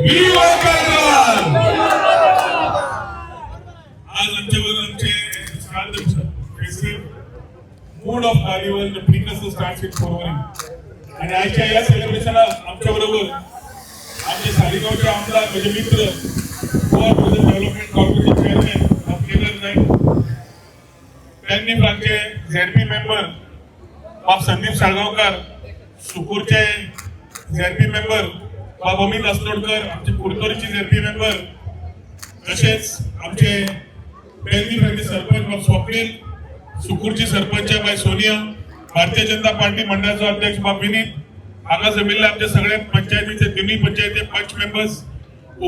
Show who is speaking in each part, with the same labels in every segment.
Speaker 1: विवा कार्निवल। आज आमचे मूड ऑफ कार्निवल द प्रिकस स्टार्ट्स विथ फॉरवर्डिंग आणि आजच्या या सेलिब्रेशनला आमच्या बरोबर आमचे सालिगावचे आमदार म्हणजे मित्र development corporation chairman Kedar Naik, त्यांनी आमचे झेडपी मेंबर बाप संदीप साळगावकर, सुकूरचे झेडपी मेंबर बाप अमित अस्लोडकर, आमचे कुरतोरीचे झेडपी मेंबर, तसेच आमचे पेरणी सरपंच बाप स्वप्नील, सुकूरची सरपंच बाई सोनिया, भारतीय जनता पार्टी मंडळाचा अध्यक्ष बाप विनीत, हांगा जमिल्ले आमचे सगळे पंचायतीचे तिन्ही पंचायती पंच मेंबर्स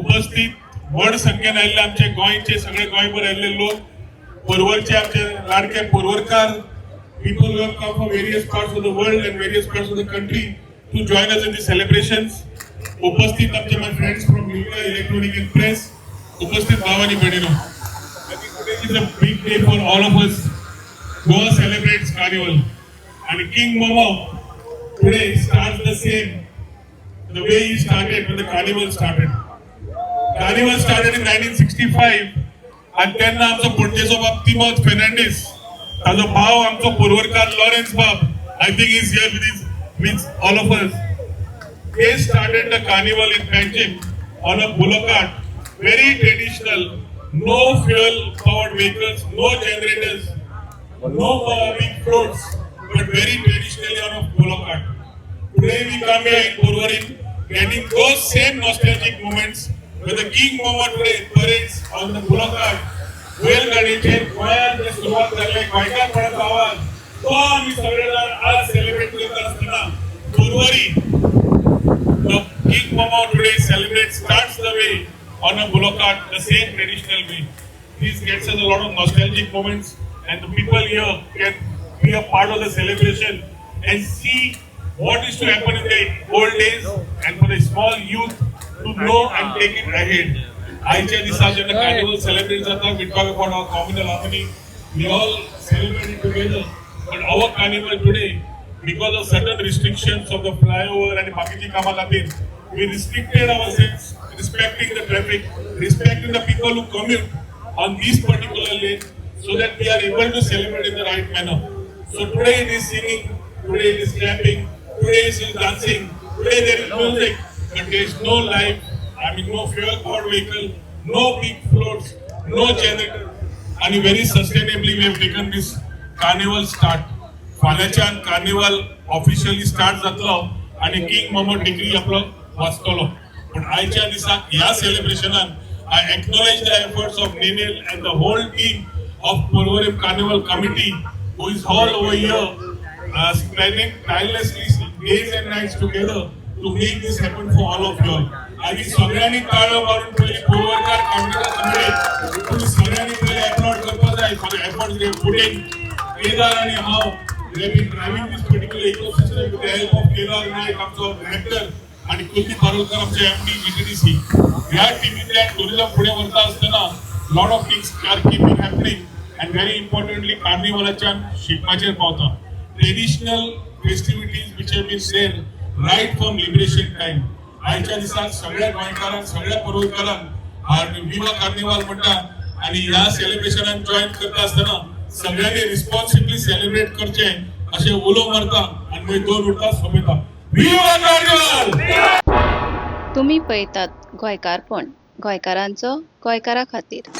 Speaker 1: उपस्थित, व्हड संख्येन आयिल्ले आमचे गोंयचे सगळे गोंयभर आयिल्ले लोक, परवरचे आमचे लाडके परवरकार, people who have come from various parts of the world and various parts of the country to join us in the celebrations. उपस्थित आमचे my friends from media, electronic and press, उपस्थित भावानी बहिणीनो, I think today is a big day for all of us. Goa celebrates Carnival and King Momo today starts the same the way he started when the Carnival started. Carnival started in 1965 and त्यांना आमचा पणजेचो बाप तिमोथ फर्नांडीस, ताजो भाव आमचो परवरकार Lawrence बाप, I think he is here with all of us. They started the Carnival in Panjim on a bullock cart, very traditional, no fuel powered vehicles, no generators, no big floats, but very traditionally on a bullock cart. Today we come here in Porvorim, getting those same nostalgic moments where the King Momo today parades on the bullock cart. बैलगाडीचे गोंयांत जे सुरुवात जाल्ले गोंयकारपणाचो आवाज तो आमी सगळे जाण आज celebrate करता आसतना Porvorim the King Momo today starts the way on a bullock cart the same traditional way. This gets us a lot of nostalgic moments and the people here can be a part of the celebration and see what used to happen in the old days and for the small youth to know and take it ahead. आजच्या दिसा जेन्ना carnival celebrate जाता, we talk about our communal harmony, we all celebrate it together, but our carnival today, because of certain restrictions of the flyover and बाकीची कामा खातीर, we restricted ourselves, respecting the traffic, respecting the people who commute on this particular lane, so that we are able to celebrate in the right manner. So today it is singing, today it is clapping, today it is dancing, today there is music, but there is no life. I mean, no fuel powered vehicle, no big floats, no generator, and very sustainably we have taken this carnival start. फाल्याच्यान carnival officially start जातलो आणि king momo degree आपलो वाचतलो. पण आजच्या दिसाक ह्या सेलिब्रेशनान I acknowledge the efforts of Ninil and the whole team of Porvorim Carnival Committee who is all over here spending tirelessly days and nights together to make this happen for all of you all. आणि सगळ्यांनी टाळ्या मारून पहिले पोरवरकार committee तुम्ही सगळ्यांनी पहिले upload करपा जाय for the efforts they putting. Kedar आणि have they been driving this particular ecosystem with the help of Kedar Naik आमचो डायरेक्टर आणि कुलदीप पारोलकर आमचे एमडी जीटीडीसी. ह्या टीमीतल्या टुरिझम पुढे वरता असताना lot of things are keeping happening and very importantly कार्निवलाच्या शिगम्याचेर पावता. Traditional festivities which have been there right from liberation time. आजच्या दिसाक सगळ्या गोंयकारांक सगळ्या परवरकारांक विवा कार्निवल म्हणटा आणि ह्या सेलिब्रेशनान जॉईन करता असताना सगळ्यांनी रिस्पॉन्सिबली सेलिब्रेट करचे असे उलो मारता आणि मागीर दोन उडटा सोंपयता. विवा कार्निवल.
Speaker 2: तुम्ही पळयतात गोंयकारपण, गोंयकारांचो गोंयकारा खातीर.